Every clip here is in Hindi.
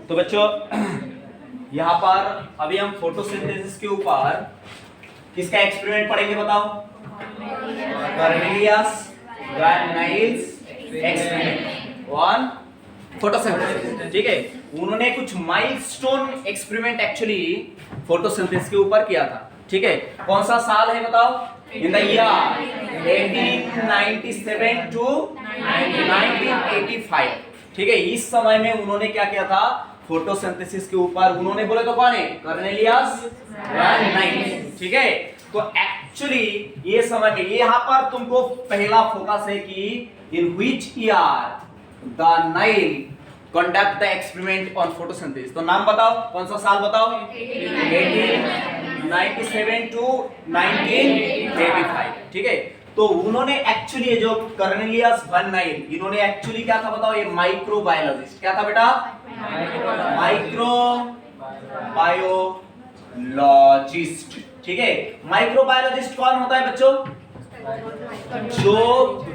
तो बच्चों यहाँ पर अभी हम फोटोसिंथेसिस के ऊपर किसका एक्सपेरिमेंट पढ़ेंगे बताओ? Cornelius van Niels experiment on photosynthesis. ठीक है, उन्होंने कुछ माइलस्टोन एक्सपेरिमेंट एक्चुअली फोटोसिंथेसिस के ऊपर किया था। ठीक है, कौन सा साल है बताओ? In the year 1897 to 1985। ठीक है, इस समय में उन्होंने क्या किया था? फोटोसिंथेसिस के ऊपर उन्होंने बोले तो कौन है? Cornelius van Niels. ठीक है, तो एक्चुअली ये समय में यहाँ पर तुमको पहला फोकस है कि in which year the Nile conduct the experiment on photosynthesis. तो नाम बताओ, कौन सा साल बताओ? 1897 टू 1985। ठीक है, तो उन्होंने एक्चुअली जो कर्नेलियस वैन नाइल, इन्होंने एक्चुअली क्या था बताओ? ये माइक्रोबायोलॉजिस्ट। क्या था बेटा? माइक्रोबायोलॉजिस्ट। ठीक है, माइक्रोबायोलॉजिस्ट कौन होता है बच्चों? जो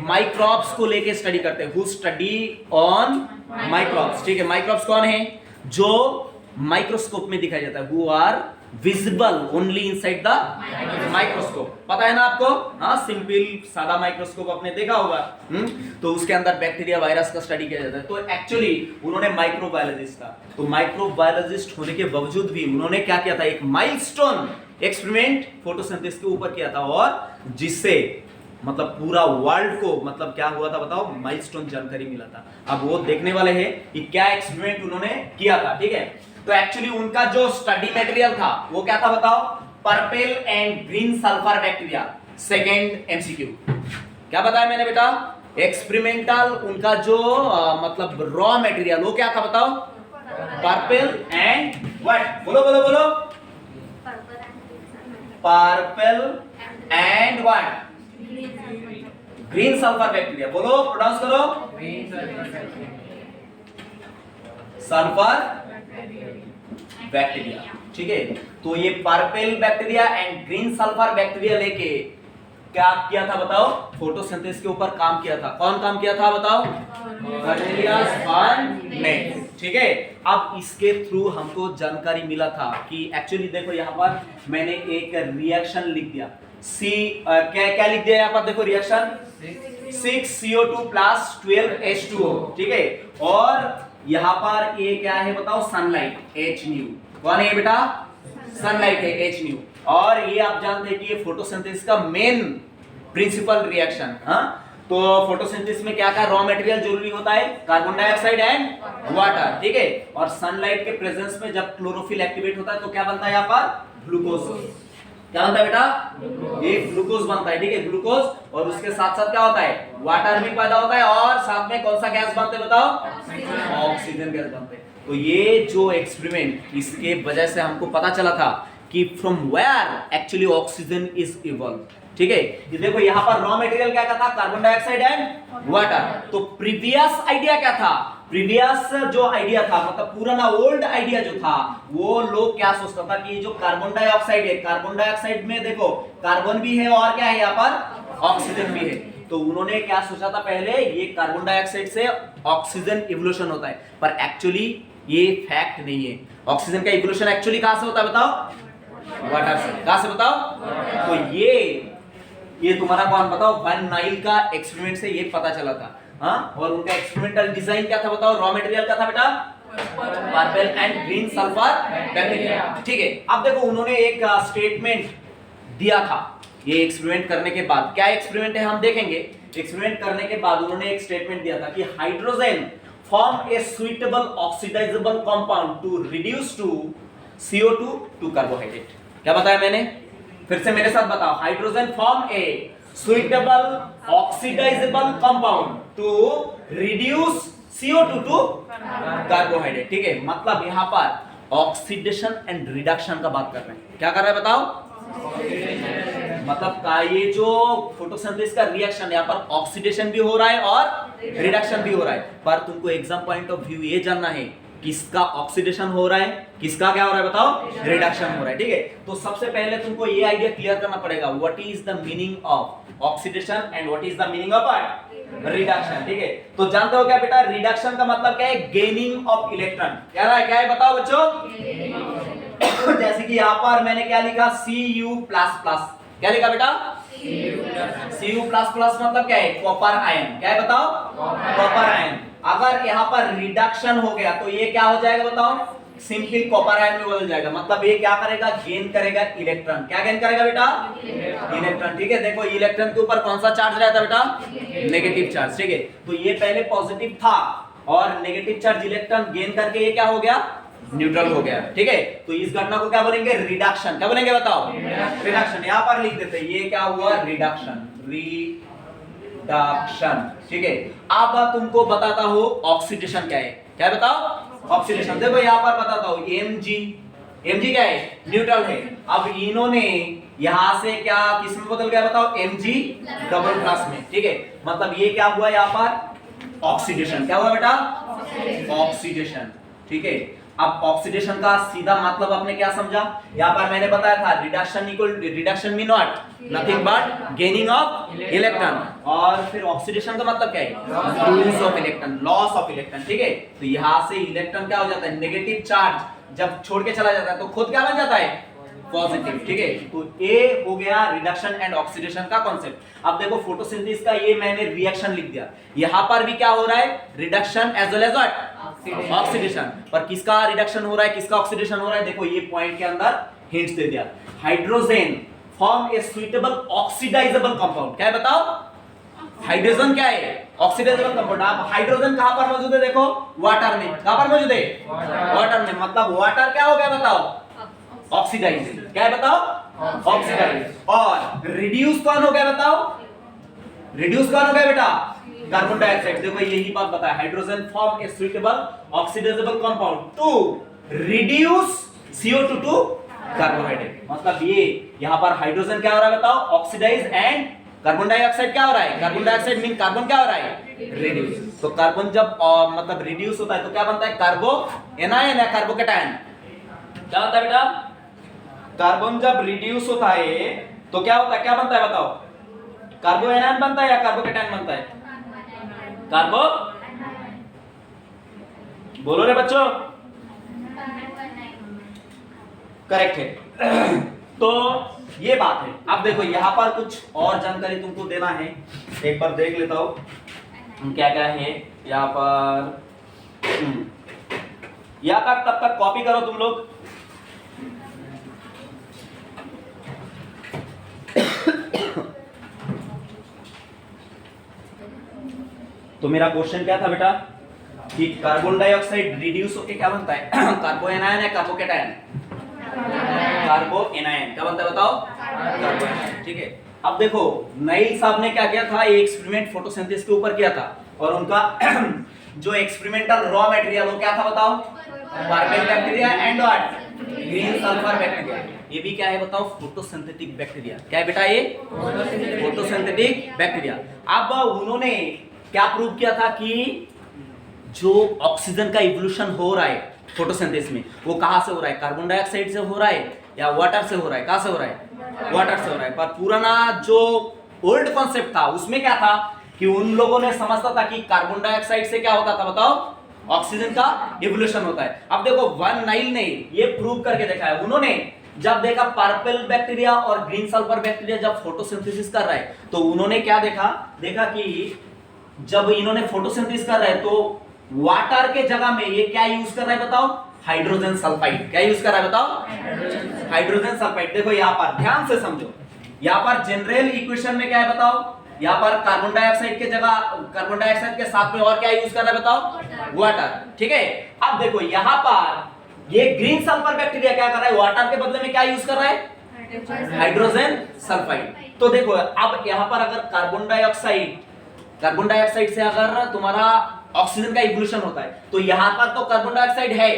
माइक्रोब्स को लेके स्टडी करते हैं, हु स्टडी ऑन माइक्रोब्स। ठीक है, माइक्रोब्स कौन है? जो माइक्रोस्कोप में दिखाया जाता है, who are visible only inside the microscope. पता है ना आपको? हाँ, सिंपल सादा माइक्रोस्कोप आपने देखा होगा। तो उसके अंदर बैक्टीरिया वायरस का स्टडी किया जाता है। तो एक्चुअली उन्होंने माइक्रोबायोलॉजिस्ट था। तो माइक्रोबायोलॉजिस्ट होने के बावजूद भी उन्होंने क्या किया था? एक माइलस्टोन एक्सपेरिमेंट फोटोसिंथेसिस के ऊपर किया था, और जिससे मतलब पूरा वर्ल्ड को मतलब क्या हुआ था बताओ? माइलस्टोन जानकारी मिला था। अब वो देखने वाले हैं कि क्या एक्सपेरिमेंट उन्होंने किया था। ठीक है, तो एक्चुअली उनका जो स्टडी मटेरियल था वो क्या था बताओ? Purple and green sulphur bacteria. Second MCQ. क्या बताया मैंने बेटा? एक्सपेरिमेंटल उनका जो मतलब रॉ मटेरियल वो क्या था बताओ? Purple and what? बोलो बोलो बोलो। Purple and what? Green sulphur bacteria. बोलो, प्रोनाउंस करो। Sulphur bacteria. ठीक है, तो ये purple bacteria and green sulphur bacteria लेके क्या किया था बताओ? फोटोसिंथेसिस के ऊपर काम किया था। कौन काम किया था बताओ? Cornelius van Niels. ठीक है, अब इसके थ्रू हमको जानकारी मिला था कि एक्चुअली देखो यहाँ पर मैंने एक रिएक्शन लिख दिया। क्या लिख दिया यहाँ पर? देखो रिएक्शन 6CO2 प्लस 12H2O। ठीक है, और यहाँ पर ये क्या है बताओ? Sunlight, Hnu। कौन है बेटा? सनलाइट है, Hnu। और ये आप जानते हैं कि ये फोटोसिंथेसिस का मेन प्रिंसिपल रिएक्शन। हाँ, तो फोटोसिंथेसिस में क्या क्या रॉ मटेरियल जरूरी होता है? Carbon dioxide and water. ठीक है, और सनलाइट के प्रेजेंस में जब क्लोरोफिल एक्टिवेट होता है तो क्या बनता है यहाँ पर? ग्लूकोज। क्या बनता है बेटा? ये ग्लूकोज बनता है। ठीक है, ग्लूकोज, और उसके साथ साथ क्या होता है? वाटर भी पैदा होता है, और साथ में कौन सा गैस बनते हैं बताओ? ऑक्सीजन गैस बनते हैं। तो ये जो एक्सपेरिमेंट, इसके वजह से हमको पता चला था कि from where actually oxygen is evolve. ठीक है, ये देखो यहाँ पर रॉ मटेरियल क्या था? Carbon dioxide and water. तो प्रीवियस आइडिया क्या था? प्रीवियस जो आइडिया था, मतलब पुराना ओल्ड आइडिया जो था, वो लोग क्या सोचता था कि जो कार्बन डाइऑक्साइड है, कार्बन डाइऑक्साइड में देखो कार्बन भी है और क्या है यहाँ पर? ऑक्सीजन भी है। तो उन्होंने क्या सोचा था पहले? ये कार्बन डाइऑक्साइड से ऑक्सीजन इवोल्यूशन होता है, पर एक्चुअली ये फैक्ट नहीं है। ऑक्सीजन का इवोल्यूशन एक्चुअली कहां से होता है बताओ? वाटर से। कहां से बताओ? तो ये तुम्हारा कौन बताओ? वैन नाइल का एक्सपेरिमेंट से ये पता चला था। हाँ, और उनका एक्सपेरिमेंटल डिजाइन क्या था बताओ? रॉ मटेरियल क्या था बेटा? Purple and green sulphur bacteria. ठीक है, अब देखो उन्होंने एक स्टेटमेंट दिया था ये एक्सपेरिमेंट करने के बाद। क्या एक्सपेरिमेंट है हम देखेंगे। एक्सपेरिमेंट करने के बाद उन्होंने एक स्टेटमेंट दिया था कि hydrogen form a suitable oxidisable compound to reduce to CO2 to carbohydrate. क्या बताया मैंने? फिर से मेरे साथ बताओ। Hydrogen form a suitable oxidisable compound to reduce CO2 to carbohydrate. ठीक है, मतलब यहाँ पर ऑक्सीडेशन एंड रिडक्शन का बात कर रहे हैं। क्या कर रहे हैं बताओ? मतलब का ये जो फोटोसिंथेसिस का रिएक्शन, यहाँ पर ऑक्सीडेशन भी हो रहा है और रिडक्शन भी हो रहा है। पर तुमको एग्जाम पॉइंट ऑफ व्यू ये जानना है किसका ऑक्सीडेशन हो रहा है, किसका क्या हो रहा है बताओ, रिडक्शन हो रहा है। ठीक है, तो सबसे पहले तुमको ये आइडिया क्लियर करना पड़ेगा what is the meaning of oxidation and what is the meaning of reduction. ठीक है, तो जानते हो क्या बेटा, रिडक्शन का मतलब क्या है, गेनिंग ऑफ इलेक्ट्रॉन। क्या है बताओ बच्चों। जैसे कि यहां पर मैंने क्या लिखा, Cu++, क्या लिखा बेटा, Cu++ मतलब क्या है, कॉपर आयन। क्या है बताओ, कॉपर आयन। अगर यहाँ पर रिडक्शन हो गया तो ये क्या हो जाएगा बताओ, सिंपली कॉपर आयन में बदल जाएगा। मतलब ये क्या करेगा, गेन करेगा इलेक्ट्रॉन। क्या गेन करेगा बेटा, इलेक्ट्रॉन। ठीक है, देखो इलेक्ट्रॉन के ऊपर कौन सा चार्ज रहता है बेटा, नेगेटिव चार्ज। ठीक है, तो ये पहले पॉजिटिव था और नेगेटिव चार्ज इलेक्ट्रॉन गेन करके ये क्या हो गया, न्यूट्रल हो गया। ठीक है, तो इस घटना को क्या बोलेंगे, रिडक्शन। क्या बोलेंगे बताओ, रिडक्शन। यहां पर लिख देते हैं, ये क्या हुआ, रिडक्शन, रिडक्शन। ठीक है, अब तुमको बताता हूं ऑक्सीडेशन क्या है। क्या बताओ, ऑक्सीडेशन। देखो यहां पर बताता हूं, Mg क्या है, न्यूट्रल है। अब इन्होंने यहां से क्या किस में बदल गया बताओ, Mg+ में। ठीक है, मतलब ये क्या हुआ यहां पर, ऑक्सीडेशन। क्या हुआ बेटा, ऑक्सीडेशन। ठीक है, अब ऑक्सीडेशन का सीधा मतलब आपने क्या समझा, यहाँ पर मैंने बताया था reduction mean what, nothing but gaining of electron. और फिर ऑक्सीडेशन का मतलब क्या है, loss of electron, loss of electron. ठीक है, तो यहाँ से इलेक्ट्रॉन क्या हो जाता है, नेगेटिव चार्ज जब छोड़ के चला जाता है तो खुद क्या बन जाता है, पॉजिटिव। ठीक है, तो ये हो गया रिडक्शन एंड ऑक्सीडेशन का कॉन्सेप्ट। अब देखो फोटोसिंथेसिस का ये मैंने रिएक्शन लिख दिया, यहाँ पर भी क्या हो रहा है, reduction as well as what, oxidation. पर किसका रिडक्शन हो रहा है, किसका ऑक्सीडेशन हो रहा है, देखो ये पॉइंट के अंदर हिंट्स दे दिया। Hydrogen form a suitable oxidisable compound. क्या है बताओ, हाइड्रोजन क्या है, ऑक्सीडाइजेबल कंपाउंड। आप हाइड्रोजन कहां पर मौजूद है, देखो वाटर में। कहां पर मौजूद है, वाटर में। मतलब वाटर क्या हो गया बताओ, ऑक्सीडाइज। क्या है बताओ, ऑक्सीडाइज। और रिड्यूस कौन हो गया बताओ, रिड्यूस कौन हो गया बेटा, कार्बन डाइऑक्साइड। देखो यही बात बताया, hydrogen form a suitable oxidisable compound to reduce CO2 to carbohydrate. मतलब ये यहां पर हाइड्रोजन क्या हो रहा है बताओ, ऑक्सीडाइज, एंड कार्बन डाइऑक्साइड क्या हो रहा है, कार्बन डाइऑक्साइड मीन कार्बन क्या हो रहा है, रिड्यूस। तो कार्बन जब मतलब रिड्यूस होता है तो क्या बनता है, कार्बो एनायन या कार्बोकेटायन। क्या होता है बेटा, कार्बन जब रिड्यूस होता है तो क्या होता है, क्या बनता है बताओ, कार्बो एनायन बनता है या कार्बोकेटायन बनता है, कार्बो। बोलो रे बच्चों, करेक्ट है। तो ये बात है। अब देखो यहाँ पर कुछ और जानकारी तुमको देना है, एक बार देख लेता हूं क्या क्या है यहाँ पर। यहाँ तक तब तक कॉपी करो तुम लोग। तो मेरा क्वेश्चन क्या था बेटा, कि कार्बन डाइऑक्साइड रिड्यूस होके क्या बनता है, कार्बो एनायन है कार्बोकेटायन, कार्बो एनायन। क्या बनता है बताओ, कार्बो एनायन। ठीक है, अब देखो नाइल साहब ने क्या किया था, एक एक्सपेरिमेंट फोटोसिंथेसिस के ऊपर किया था, और उनका जो एक्सपेरिमेंटल रॉ मटेरियल वो क्या था बताओ, purple bacteria and what, green sulphur bacteria. ये भी क्या है बताओ, फोटोसिंथेटिक बैक्टीरिया। क्या है बेटा, ये फोटोसिंथेटिक बैक्टीरिया। अब उन्होंने क्या प्रूव किया था कि जो ऑक्सीजन का इवोल्यूशन हो रहा है फोटोसिंथेसिस में, वो कहां से हो रहा है, कार्बन डाइऑक्साइड से हो रहा है या वाटर से हो रहा है, कहां से हो रहा है, वाटर से हो रहा है। पर पुराना जो ओल्ड कॉन्सेप्ट था उसमें क्या था कि उन लोगों ने समझता था कि कार्बन डाइऑक्साइड से क्या होता था बताओ, ऑक्सीजन का इवोल्यूशन होता है। अब देखो वन नाइल ने ये प्रूव करके देखा है। उन्होंने जब देखा पर्पल बैक्टीरिया और ग्रीन सल्फर बैक्टीरिया जब फोटोसिंथेसिस कर रहा है, तो उन्होंने क्या देखा कि जब इन्होंने फोटोसिंथेसिस कर रहे हैं तो वाटर के जगह में ये क्या यूज कर रहा है बताओ, हाइड्रोजन सल्फाइड। क्या यूज कर रहा है बताओ, हाइड्रोजन सल्फाइड। देखो यहाँ पर ध्यान से समझो, यहाँ पर जनरल इक्वेशन में क्या है बताओ, यहाँ पर कार्बन डाइऑक्साइड के जगह, कार्बन डाइऑक्साइड के साथ में और क्या यूज कर रहा है बताओ, वाटर। ठीक है, अब देखो यहाँ पर ये ग्रीन सल्फर बैक्टीरिया क्या कर रहा है, वाटर के बदले में क्या यूज कर रहा है, हाइड्रोजन सल्फाइड। तो देखो अब यहाँ पर अगर कार्बन डाइऑक्साइड से अगर तुम्हारा ऑक्सीजन का इवोल्यूशन होता है, तो यहाँ पर तो कार्बन डाइऑक्साइड है,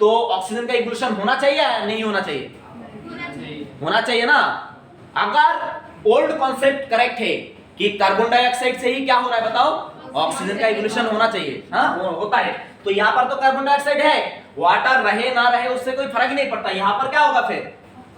तो ऑक्सीजन का इवोल्यूशन होना चाहिए या नहीं होना चाहिए, होना चाहिए ना। अगर ओल्ड कॉन्सेप्ट करेक्ट है कि कार्बन डाइऑक्साइड से ही क्या हो रहा है बताओ, ऑक्सीजन का इवोल्यूशन होना चाहिए, हाँ होता है, तो तो यहाँ पर तो कार्बन डाइऑक्साइड है, वाटर रहे ना रहे उससे कोई फर्क ही नहीं पड़ता। यहाँ पर क्या होगा फिर,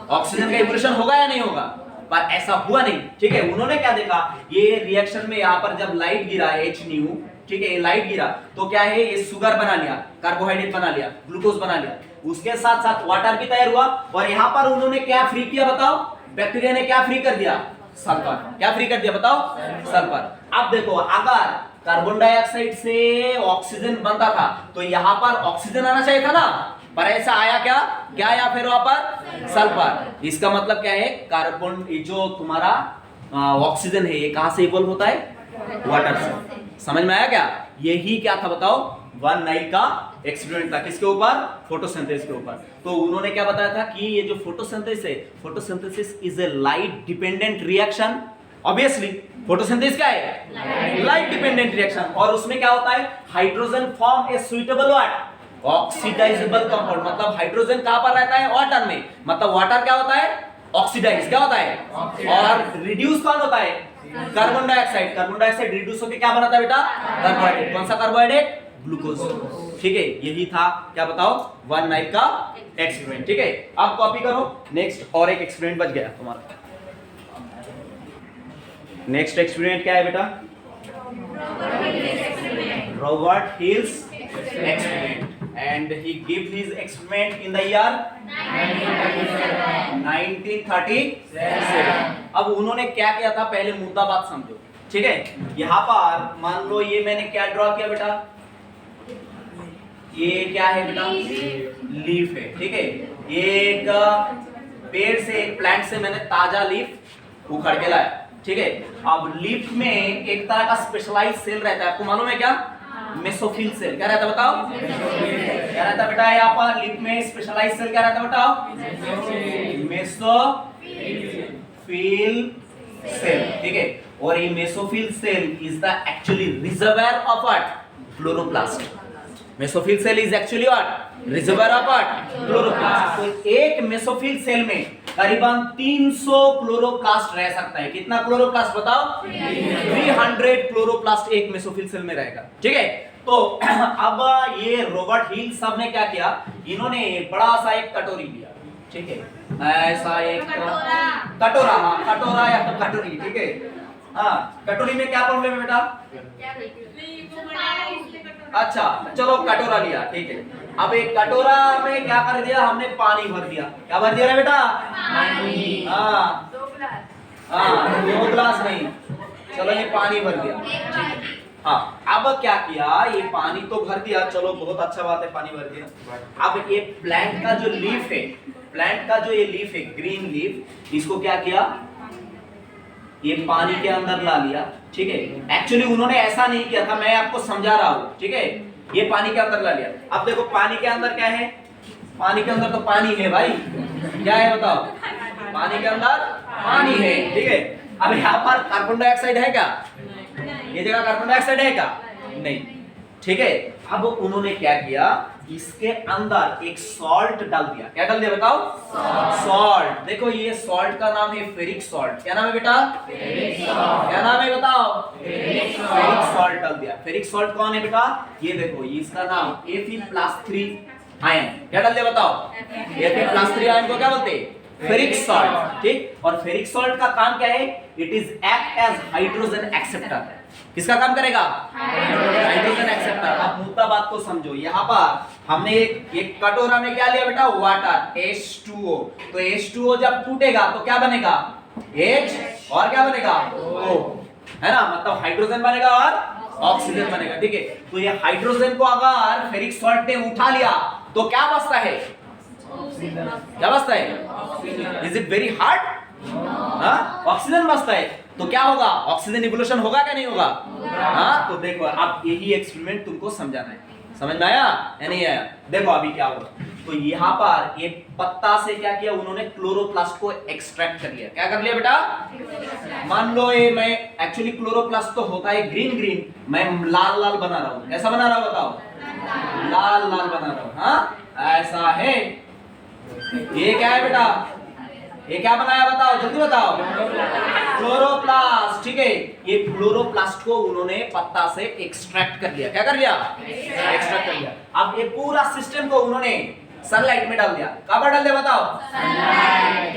ऑक्सीजन का इवोल्यूशन होगा या नहीं होगा, पर ऐसा हुआ नहीं। ठीक है, उन्होंने क्या देखा, ये रिएक्शन में यहाँ पर जब लाइट गिरा H न्यू, ठीक है, ये लाइट गिरा तो क्या है, ये शुगर बना लिया, कार्बोहाइड्रेट बना लिया, ग्लूकोज बना लिया, उसके साथ साथ वाटर भी तैयार हुआ। और यहाँ पर उन्होंने क्या फ्री किया बताओ, बैक्टीरिया ने क्या फ्री कर दिया, सल्फर। क्या फ्री कर दिया बताओ, सल्फर। अब देखो, अगर कार्बन डाइऑक्साइड से ऑक्सीजन बनता था तो यहाँ पर ऑक्सीजन आना चाहिए था ना, पर ऐसा आया क्या, क्या आया फिर वहां पर, सल्फर। इसका मतलब क्या है, कार्बन जो तुम्हारा ऑक्सीजन है ये कहां से इवॉल्व होता है, वाटर से। समझ में आया क्या, यही क्या था बताओ, वन नाइट का एक्सपेरिमेंट था, किसके ऊपर, फोटोसिंथेसिस के ऊपर। तो उन्होंने क्या बताया था कि ये जो फोटोसिंथेसिस है, photosynthesis is a light dependent reaction. Obviously photosynthesis क्या है, लाइट डिपेंडेंट रिएक्शन, और उसमें क्या होता है, hydrogen form a suitable what, oxidisable compound. मतलब हाइड्रोजन कहां पर रहता है, वाटर में, मतलब वाटर क्या होता है, ऑक्सीडाइज क्या होता है, और रिड्यूस कौन होता है, carbon dioxide. Carbon dioxide reduce होकर क्या बनाता है बेटा, कार्बोहाइड्रेट। कौन सा कार्बोहाइड्रेट, ग्लूकोज। ठीक है, यही था क्या बताओ, वन नाइट का एक्सपेरिमेंट। ठीक है, अब कॉपी करो, नेक्स्ट और एक एक्सपेरिमेंट बच गया तुम्हारा। नेक्स्ट एक्सपेरिमेंट क्या है बेटा, Robert hills experiment, and he give his experiment in the year 1937। अब उन्होंने क्या किया था, पहले मुद्दा बात समझो। ठीक है, यहाँ पर मान लो ये मैंने क्या ड्रॉ किया बेटा, ये क्या है बेटा, लीफ है। ठीक है, एक पेड़ से, एक प्लांट से मैंने ताजा लीफ उखाड़ के लाया। ठीक है, अब लीफ में एक तरह का स्पेशलाइज सेल रहता है, आपको मालूम है क्या, मेसोफिल सेल। क्या रहता है बताओ, क्या रहता है बेटा, यहाँ पर लीफ में स्पेशलाइज सेल क्या रहता है बताओ, मेसोफिल सेल। ठीक है, और ये mesophyll cell is the actually reservoir of what, chloroplast. Mesophyll cell is actually what, reservoir of what, chloroplast. तो एक मेसोफिल सेल में करीबन 300 क्लोरोप्लास्ट रह सकता है। कितना क्लोरोप्लास्ट बताओ, 300 क्लोरोप्लास्ट एक मेसोफिल सेल में रहेगा। ठीक है, तो अब ये रॉबर्ट हिल साहब ने क्या किया, इन्होंने बड़ा सा एक कटोरी लिया। ठीक है, ऐसा एक कटोरा, हाँ कटोरा या तो कटोरी। ठीक है, हाँ कटोरी में क्या प्रॉब्लम है बेटा, अच्छा चलो कटोरा लिया। ठीक है, अब एक कटोरा में क्या कर दिया हमने, पानी भर दिया। क्या भर दिया रे बेटा, पानी। हाँ 2 गिलास नहीं, चलो ये पानी भर दिया। हाँ, अब क्या किया, ये पानी तो भर दिया, चलो बहुत अच्छा बात है, पानी भर दिया। अब ये प्लांट का जो लीफ है, प्लांट का जो ये लीफ है, ग्रीन लीफ, इसको क्या किया, ये पानी के अंदर ला लिया। ठीक है, एक्चुअली उन्होंने ऐसा नहीं किया था, मैं आपको समझा रहा हूँ। ठीक है, ये पानी के अंदर ला लिया। अब देखो पानी के अंदर क्या है, पानी के अंदर तो पानी है भाई, क्या है बताओ, पानी के अंदर पानी है। ठीक है, अब यहाँ पर कार्बन डाइऑक्साइड है क्या, ये जगह कार्बन डाइऑक्साइड है क्या, नहीं। ठीक है, अब उन्होंने क्या किया, इसके अंदर एक सॉल्ट डाल दिया। क्या डाल दिया बताओ, सॉल्ट। देखो ये सॉल्ट का नाम है फेरिक सॉल्ट। क्या नाम है बेटा, क्या नाम है बताओ, फेरिक सॉल्ट डाल दिया। फेरिक सॉल्ट कौन है बेटा, ये देखो इसका नाम Fe+3 आयन। क्या डाल दिया बताओ, Fe+3 आयन को क्या बोलते हैं, फेरिक सॉल्ट। ठीक, और फेरिक सॉल्ट का काम क्या है, it is act as hydrogen acceptor. किसका काम करेगा, हाइड्रोजन एक्सेप्टर। अब मुद्दा बात को समझो, यहाँ पर हमने एक कटोरा में क्या लिया बेटा, वाटर H2O। तो H2O जब टूटेगा तो क्या बनेगा, H, और क्या बनेगा O, है ना, मतलब हाइड्रोजन बनेगा और ऑक्सीजन बनेगा। ठीक है, तो ये हाइड्रोजन को अगर फेरिक सॉल्ट ने उठा लिया तो क्या बचता है, क्या बचता है, is it very hard, oxygen बचता है। तो क्या होगा, ऑक्सीजन इवोल्यूशन होगा क्या नहीं होगा, हाँ। तो देखो अब यही एक्सपेरिमेंट तुमको समझाना है, समझ में आया या नहीं आया। देखो अभी क्या होगा, तो यहाँ पर ये पत्ता से क्या किया उन्होंने, क्लोरोप्लास्ट को एक्सट्रैक्ट कर लिया। क्या कर लिया बेटा, मान लो ये मैं एक्चुअली क्लोरोप्लास्ट तो होता है ग्रीन ग्रीन, मैं लाल लाल बना रहा हूँ। कैसा बना रहा हूँ बताओ, लाल लाल बना रहा हूँ, हाँ ऐसा है। ये क्या है बेटा, ये क्या बनाया बताओ, जल्दी बताओ। क्लोरोप्लास्ट, ठीक है। ये क्लोरोप्लास्ट को उन्होंने पत्ता से एक्सट्रैक्ट कर लिया। क्या कर लिया? एक्सट्रैक्ट कर लिया। अब ये पूरा सिस्टम को उन्होंने सनलाइट में डाल दिया। कहां पर डाल दिया बताओ?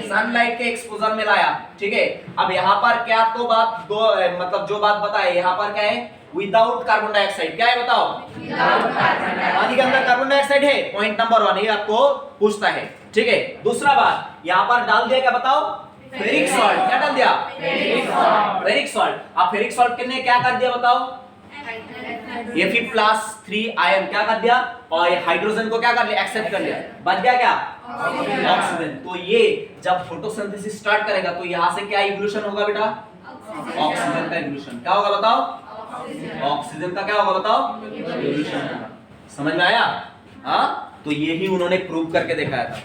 सनलाइट के एक्सपोजर में लाया, ठीक है। अब यहाँ पर क्या तो बात दो, मतलब जो बात बताए यहाँ पर क्या है, विदाउट कार्बन डाइऑक्साइड। क्या है बताओ? पानी के अंदर कार्बन डाइऑक्साइड है, पॉइंट नंबर 1 ये आपको पूछता है, ठीक है। दूसरा बात, यहाँ पर डाल दिया क्या बताओ? Ferric salt. क्या डाल दिया? Ferric salt. अब फेरिक सॉल्ट ने क्या कर दिया बताओ? Fe+3 आयन क्या कर दिया, और ये हाइड्रोजन को क्या कर लिया? एक्सेप्ट कर लिया। बच गया क्या? ऑक्सीजन। तो ये जब फोटोसिंथेसिस स्टार्ट करेगा तो यहाँ से क्या इवोल्यूशन होगा बेटा? ऑक्सीजन का इवोल्यूशन। क्या होगा बताओ? ऑक्सीजन का क्या होगा बताओ? इवोल्यूशन होगा। समझ में आया? हाँ, तो यही उन्होंने प्रूव करके दिखाया था,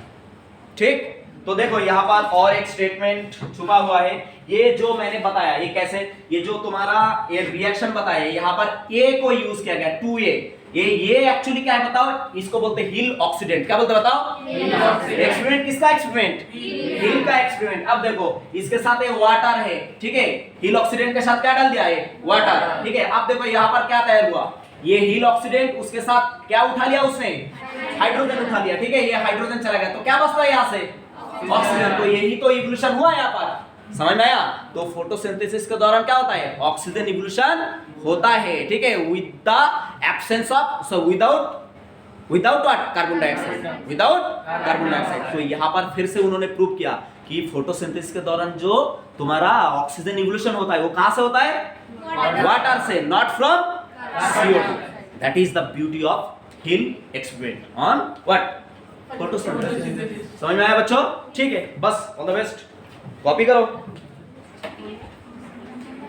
ठीक। तो देखो यहाँ पर और एक स्टेटमेंट छुपा हुआ है। ये जो मैंने बताया, ये कैसे, ये जो तुम्हारा ये रिएक्शन बताया, यहाँ पर ए को यूज किया गया, 2A। ये एक्चुअली क्या है बताओ? इसको बोलते हैं हिल ऑक्सीडेंट। क्या बोलते बताओ? एक्सपेरिमेंट किसका एक्सपेरिमेंट? हिल का एक्सपेरिमेंट। अब देखो इसके साथ ये वाटर है, ठीक है। हिल ऑक्सीडेंट के साथ क्या डाल दिया है? वाटर, ठीक है। अब देखो यहाँ पर क्या तैयार हुआ, ये हिल ऑक्सीडेंट, उसके साथ क्या उठा लिया उसने? हाइड्रोजन उठा लिया, ठीक है। ये हाइड्रोजन चला गया तो क्या बचता है यहाँ से? ऑक्सीजन। तो यही तो इवोल्यूशन हुआ यहाँ पर। समझ में आया? तो फोटोसिंथेसिस के दौरान क्या होता है? ऑक्सीजन इवोल्यूशन होता है, ठीक है। With the absence of, so without what? Carbon dioxide. Without carbon dioxide. तो यहाँ पर फिर से उन्होंने प्रूव किया कि फोटोसिंथेसिस के दौरान जो तुम्हारा ऑक्सीजन इवोल्यूशन होता है वो कहां से होता है? वाटर से, not from CO2। That is the beauty of hill experiment on what? Photosynthesis. समझ में आया बच्चों? ठीक है, बस ऑल द बेस्ट। कॉपी करो।